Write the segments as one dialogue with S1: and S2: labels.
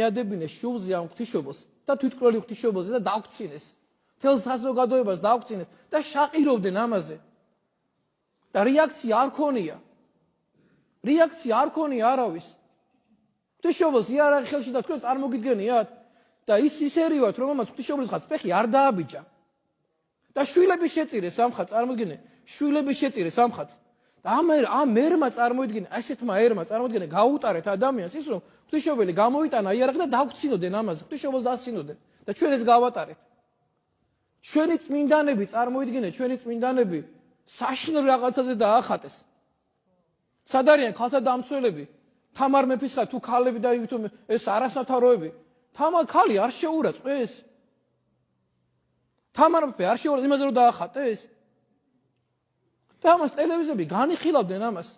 S1: მიადებინეს შუბლზე ამ ღვთისმშობელს და თვითმკვლელი ღვთისმშობელზე და დაგვცინეს. თელ საზოგადოებას დაგვცინეს და შაყირობდნენ ამაზე. და რეაქცია არ ქონია. რეაქცია არ ქონია არავის. ღვთისმშობელს იარაღი ხელში და თქვენ წარმოგიდგენიათ და ის ერივათ რომ ამას ღვთისმშობლის ხაც ფეხი არ დააბიჯა. და შვილები შეწირეს ამ ხაც, წარმოგიდგენე, შვილები შეწირეს ამ ხაც. და ამ ერმა წარმოიდგინე, ასეთმა ერმა წარმოიდგინე, გაუტარეთ ადამიანს ის რომ ღვთისმშობელი გამოიტანა იარაღი და დაგვცინოდნენ ამაზე, ღვთისმშობელს დასცინოდნენ და ჩვენ ეს გავატარეთ. ჩვენი წმინდანები წარმოიდგინე, ჩვენი წმინდანები საშინელ რაღაცაზე დაახატეს. სად არიან ქალთა დამცველები? თამარ მეფის ხა თუ ქალები და ეს არასათაროები. თამარ ქალი არ შეურაცხეს. თამარ მეფე არ შეურაცხეს იმაზე რომ დაახატეს. და ამას ტელევიზიები განიხილავდნენ ამას.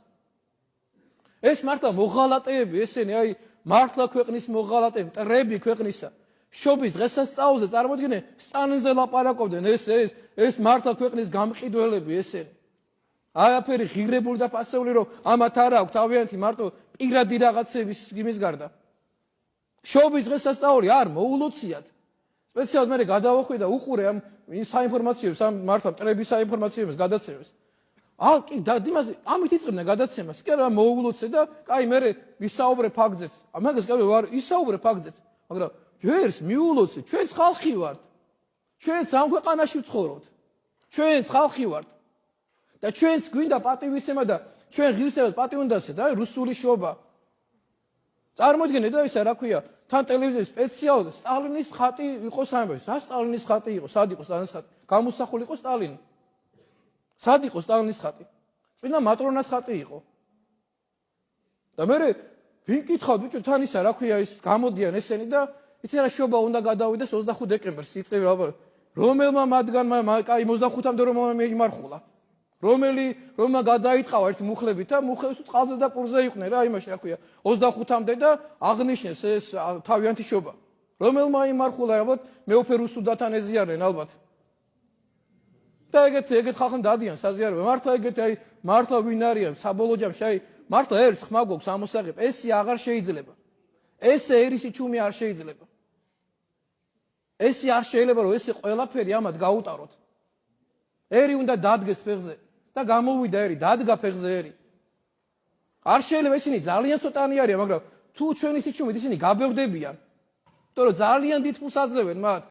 S1: ეს მართლა მოღალატეები, ესენი აი მართლა ქვეყნის მოღალატეები, მტრები ქვეყნისა. შობის დღესასწაულზე წარმოიდგინე, სტალინზე ლაპარაკობდნენ, ეს მართლა ქვეყნის გამყიდველები ესენი. არაფერი ღირებული და პასეული რომ ამათ არ აქვს თავიანთი მარტო პირადი რაღაცების იმის გარდა. შობის დღესასწაული არ მოულოციათ. სპეციალურად მე გადავახვიდე და უყურე ამ საინფორმაციო, მართლა მტრების საინფორმაციო გადაცემას. კი და იმაზე ამით იწყებდნენ გადაცემას. კი არა მოულოცე და კაი მე ვისაუბრე ფაქტზეც. მაგას კი ვარ ისაუბრე ფაქტზეც. მაგრამ ჯერს მიულოცე, ჩვენც ხალხი ვართ. ჩვენც ამ ქვეყანაში ვცხოვრობთ. ჩვენც ხალხი ვართ. და ჩვენც გვინდა პატივისცემა და ჩვენ ღირსებას პატივ უნდა ასეთ, აი რუსული შობა. წარმოიდგინე და ისა რა ქვია, თან ტელევიზიაში სპეციალურად სტალინის ხატი იყო სამებაში. რა სტალინის ხატი იყო? სად იყო სტალინის ხატი? გამოსახული იყო სტალინი. სად იყო სტალინის ხატი? წინა მატრონას ხატი იყო. და მე ვინ კითხავთ ბიჭო, თან ისა რა ქვია, ის გამოდიან ესენი და იცი რა შობა უნდა გადავიდეს 25 დეკემბერს იწყება ლაპარაკი. რომელმა მათგანმა კაი 25-მდე რომ იმარხულა. რომმა გადაიტყავა ერთ მუხლებით და მუხლებს წყალზე და პურზე იყვნენ რა იმაში რა ქვია 25-მდე და აღნიშნეს ეს თავიანთი შობა. რომელმა იმარხულა ალბათ მეუფე რუსუდათან ეზიარნენ ალბათ. და ეგეთ ხალხთან დადიან საზიარება. მართლა ეგეთი აი მართლა ვინ არიან საბოლოო ჯამში აი მართლა ერს ხმა გვაქვს ამოსაღებ. ესე აღარ შეიძლება. ესე ერისი ჩუმი არ შეიძლება. ესე არ შეიძლება რომ ესე ყველაფერი ამათ გაუტაროთ. ერი უნდა დადგეს ფეხზე და გამოვიდა ერი, დადგა ფეხზე ერი. არ შეიძლება ისინი ძალიან ცოტანი არიან, მაგრამ თუ ჩვენ ისიც ჩუმით ისინი გაბევდებიან. იმიტომ რომ ძალიან დიდ ფულს აძლევენ მათ.